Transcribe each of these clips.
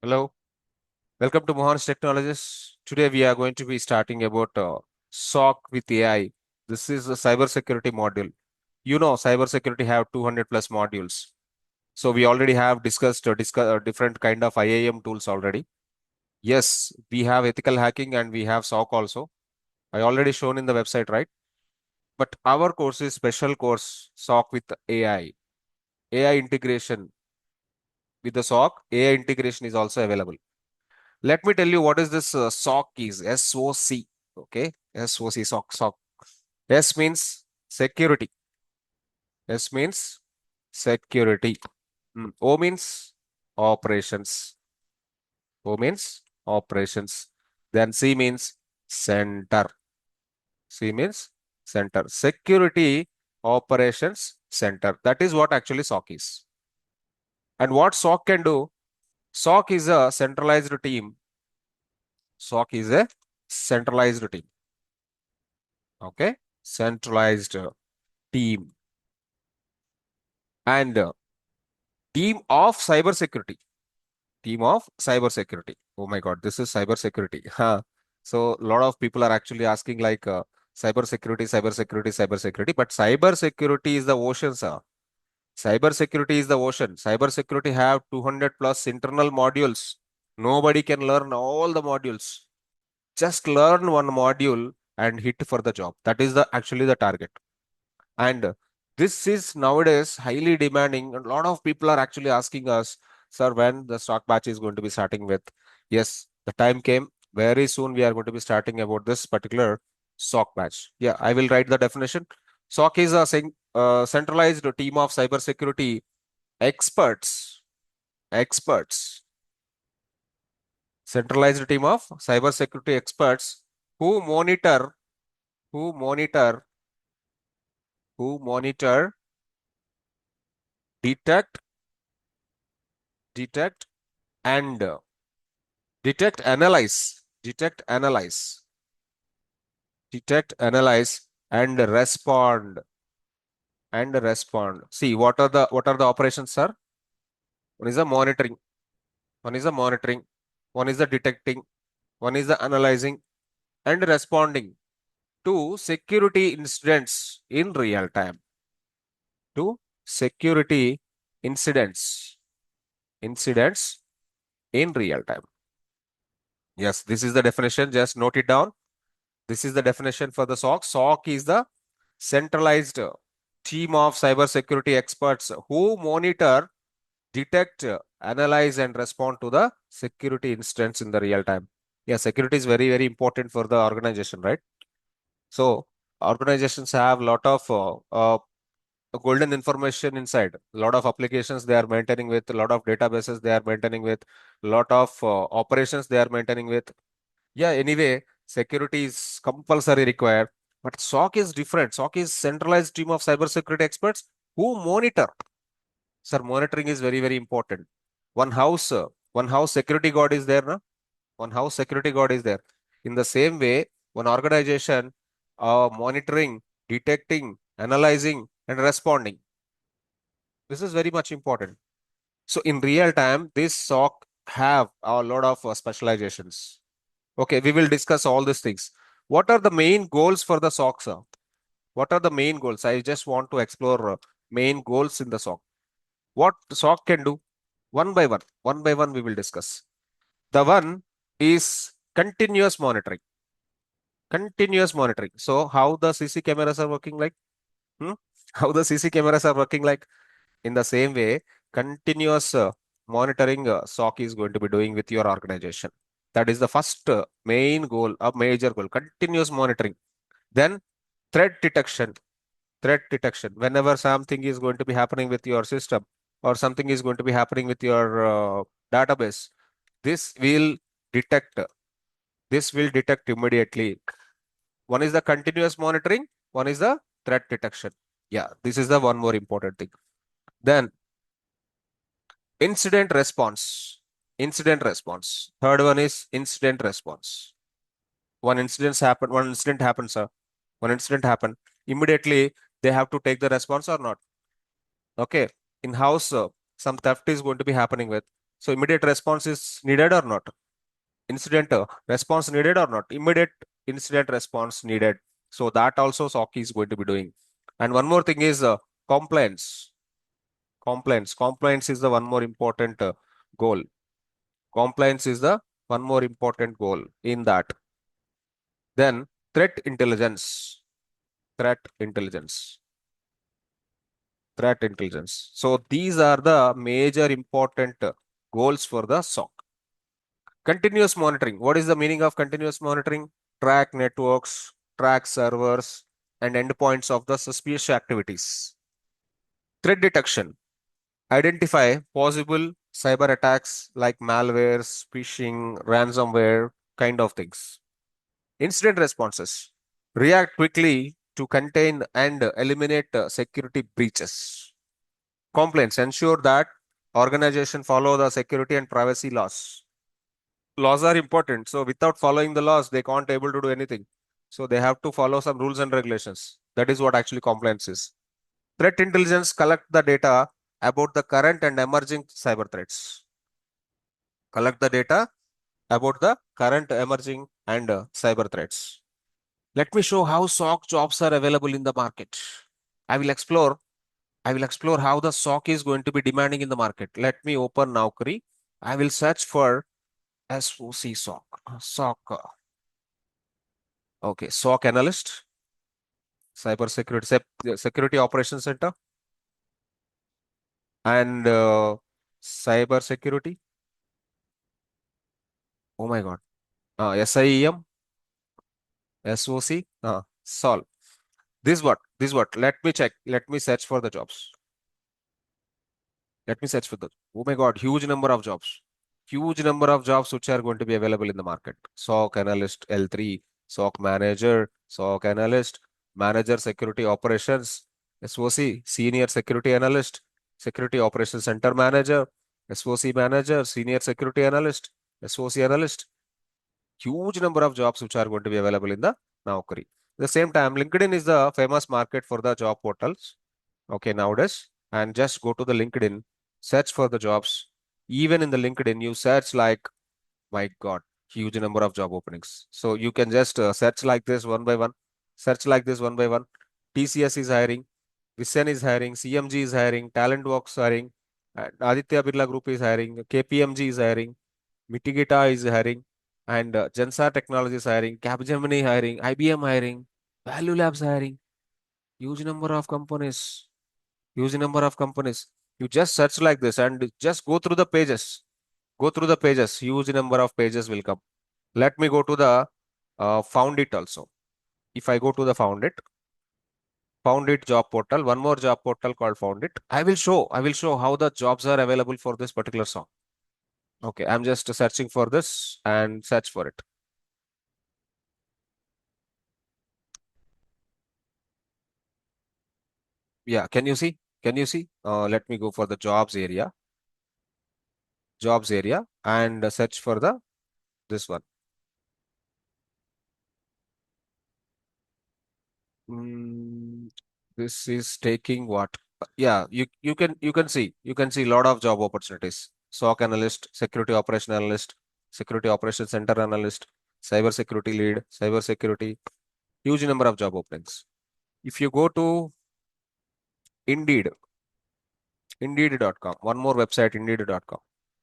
Hello, welcome to Mohansh Technologies. Today we are going to be starting about SOC with AI. This is a cybersecurity module. You know, cybersecurity have 200 plus modules. So we already have discussed different kind of IAM tools already. Yes, we have ethical hacking and we have SOC also. I already shown in the website, right? But our course is special course SOC with AI. AI integration with the SOC. AI integration is also available. Let me tell you what is this SOC is. SOC. Okay. SOC, SOC. S means security. S means security. O means operations. O means operations. Then C means center. C means center. Security operations center. That is what actually SOC is. And what SOC can do? SOC is a centralized team. SOC is a centralized team. Okay. Centralized team and team of cybersecurity. Team of cybersecurity. Oh my God, this is cybersecurity. Huh. So a lot of people are actually asking like cybersecurity, cybersecurity, cybersecurity. But cybersecurity is the ocean, sir. Cybersecurity is the ocean. Cybersecurity have 200 plus internal modules. Nobody can learn all the modules. Just learn one module and hit for the job. That is the actually the target. And this is nowadays highly demanding. A lot of people are actually asking us, sir, when the stock batch is going to be starting with. Yes, the time came. Very soon we are going to be starting about this particular SOC batch. Yeah, I will write the definition. SOC is a centralized team of cybersecurity experts. Experts. Centralized team of cybersecurity experts who monitor, who monitor, who monitor, detect, detect, and detect, analyze, detect, analyze, detect, analyze, and respond, and respond. See, what are the operations, sir? One is the monitoring, one is the monitoring, one is the detecting, one is the analyzing, and responding to security incidents in real time. To security incidents, incidents in real time. Yes, this is the definition. Just note it down. This is the definition for the SOC. SOC is the centralized team of cybersecurity experts who monitor, detect, analyze, and respond to the security incidents in the real time. Yeah, security is very, very important for the organization, right? So organizations have a lot of golden information inside. A lot of applications they are maintaining with, a lot of databases they are maintaining with, a lot of operations they are maintaining with. Yeah, anyway, security is compulsory required, but SOC is different. SOC is centralized team of cybersecurity experts who monitor. Sir, monitoring is very, very important. One house security guard is there, na? One house security guard is there. In the same way, one organization monitoring, detecting, analyzing, and responding. This is very much important. So in real time, this SOC have a lot of specializations. Okay, we will discuss all these things. What are the main goals for the SOC, sir? What are the main goals? I just want to explore main goals in the SOC. What SOC can do? One by one we will discuss. The one is continuous monitoring. Continuous monitoring. So how the CC cameras are working like? Hmm? How the CC cameras are working like? In the same way, continuous monitoring SOC is going to be doing with your organization. That is the first main goal, a major goal, continuous monitoring. Then threat detection, threat detection. Whenever something is going to be happening with your system or something is going to be happening with your database, this will detect, this will detect immediately. One is the continuous monitoring, one is the threat detection. Yeah, this is the one more important thing. Then incident response. Incident response. Third one is incident response. One incident happens, sir. One incident happen. Immediately they have to take the response or not. Okay. In house, some theft is going to be happening with. So immediate response is needed or not? Incident response needed or not? Immediate incident response needed. So that also SOC is going to be doing. And one more thing is compliance. Compliance is the one more important goal. Compliance is the one more important goal in that. Then threat intelligence. Threat intelligence. Threat intelligence. So these are the major important goals for the SOC. Continuous monitoring. What is the meaning of continuous monitoring? Track networks, track servers, and endpoints of the suspicious activities. Threat detection. Identify possible cyber attacks like malwares, phishing, ransomware, kind of things. Incident responses. React quickly to contain and eliminate security breaches. Complaints. Ensure that organization follow the security and privacy laws. Laws are important. So without following the laws, they can't able to do anything. So they have to follow some rules and regulations. That is what actually compliance is. Threat intelligence collect the data about the current and emerging cyber threats. Collect the data about the current, emerging, and cyber threats. Let me show how SOC jobs are available in the market. I will explore. I will explore how the SOC is going to be demanding in the market. Let me open Naukri. I will search for SOC SOC. SOC. Okay, SOC Analyst, Security Operations Center, and Cyber Security. Oh my God. SIEM, SOC. Solve. This what? This what? Let me check. Let me search for the jobs. Let me search for the. Oh my God, huge number of jobs. Huge number of jobs which are going to be available in the market. SOC Analyst L3, SOC Manager, SOC Analyst, Manager Security Operations, SOC Senior Security Analyst, Security Operations Center Manager, SOC Manager, Senior Security Analyst, SOC Analyst. Huge number of jobs which are going to be available in the Naukri. At the same time, LinkedIn is the famous market for the job portals. Okay, nowadays, and just go to the LinkedIn, search for the jobs. Even in the LinkedIn, you search like, my God, huge number of job openings. So you can just search like this one by one, search like this one by one. TCS is hiring, Vision is hiring, CMG is hiring, TalentWorks hiring, and Aditya Birla Group is hiring, KPMG is hiring, Mitigata is hiring, and Gensar Technologies is hiring, Capgemini hiring, IBM hiring, Value Labs hiring. Huge number of companies. Huge number of companies. You just search like this and just go through the pages. Go through the pages. Huge number of pages will come. Let me go to the found it also. If I go to the found it job portal, one more job portal called found it. I will show how the jobs are available for this particular song. Okay, I'm just searching for this and search for it. Yeah, can you see? Can you see? Let me go for the jobs area, and search for the this one. Mm, this is taking what? Yeah, you can see a lot of job opportunities. SOC analyst, security operation analyst, security operation center analyst, cyber security lead, cyber security, huge number of job openings. If you go to Indeed, Indeed.com, one more website, Indeed.com.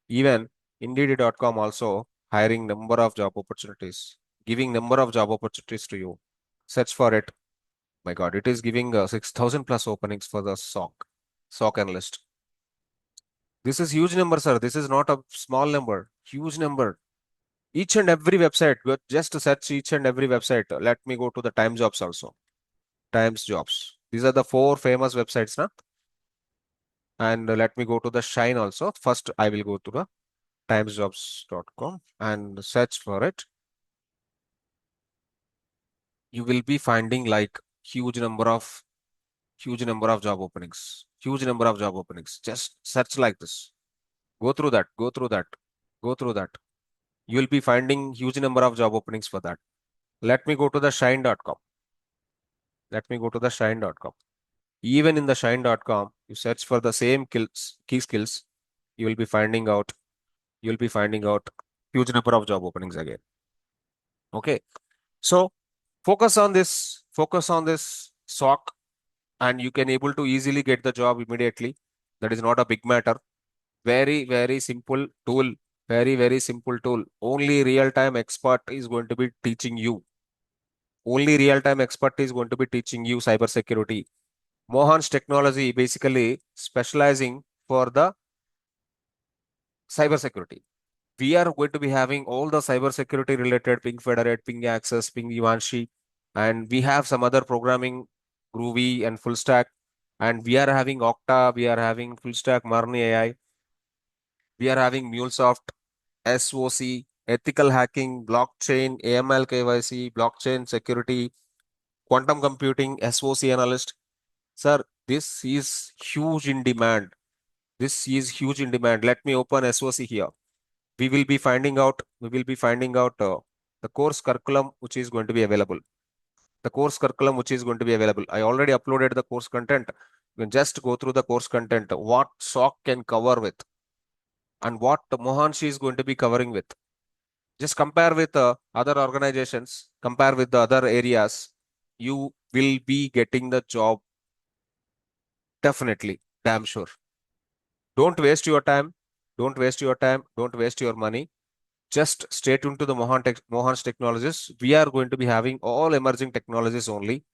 Even Indeed.com also hiring number of job opportunities, giving number of job opportunities to you. Search for it. My God, it is giving 6,000 plus openings for the SOC analyst. This is huge number, sir. This is not a small number, huge number. Each and every website, just to search each and every website. Let me go to the Time Jobs also. Times Jobs. These are the four famous websites, na? And let me go to the Shine also. First, I will go to the timesjobs.com and search for it. You will be finding like huge number of job openings, huge number of job openings. Just search like this. Go through that, go through that, go through that. You will be finding huge number of job openings for that. Let me go to the shine.com. Let me go to the shine.com. Even in the shine.com, you search for the same key skills, you will be finding out you'll be finding out huge number of job openings again. Okay. So focus on this SOC, and you can able to easily get the job immediately. That is not a big matter. Very, very simple tool. Very, very simple tool. Only real-time expert is going to be teaching you. Only real-time expert is going to be teaching you cybersecurity. Mohansh Technology basically specializing for the cybersecurity. We are going to be having all the cybersecurity related PingFederate, Ping Access, Ping Ivanshi, and we have some other programming, Groovy and full stack. And we are having Okta, we are having full stack Marni AI, we are having MuleSoft, SOC, ethical hacking, blockchain, AML KYC, blockchain security, quantum computing, SOC analyst. Sir, this is huge in demand. This is huge in demand. Let me open SOC here. We will be finding out the course curriculum which is going to be available. The course curriculum which is going to be available. I already uploaded the course content. You can just go through the course content, what SOC can cover with, and what Mohanshi is going to be covering with. Just compare with other organizations, compare with the other areas. You will be getting the job definitely, damn sure. Don't waste your time. Don't waste your time. Don't waste your money. Just stay tuned to the Mohan's Technologies. We are going to be having all emerging technologies only.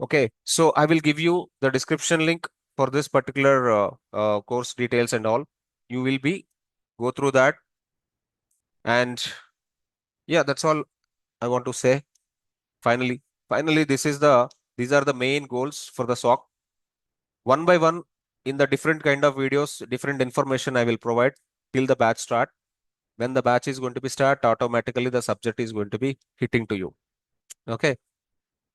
Okay, so I will give you the description link for this particular course details and all. You will be go through that, and yeah, that's all I want to say. Finally, finally, these are the main goals for the SOC. One by one, in the different kind of videos, different information I will provide till the batch start. When the batch is going to be start, automatically the subject is going to be hitting to you. Okay.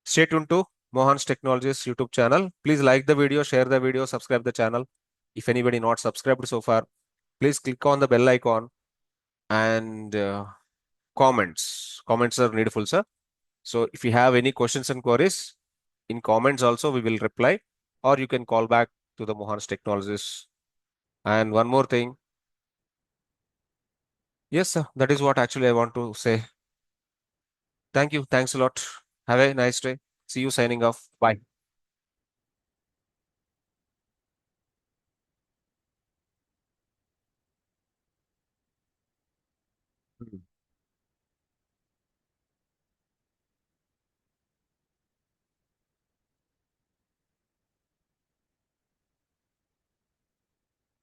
Stay tuned to Mohan's Technologies YouTube channel. Please like the video, share the video, subscribe the channel. If anybody not subscribed so far, please click on the bell icon and comments. Comments are needful, sir. So if you have any questions and queries, in comments also we will reply, or you can call back to the Mohan's Technologies. And one more thing. Yes, sir. That is what actually I want to say. Thank you. Thanks a lot. Have a nice day. See you signing off. Bye. Hmm.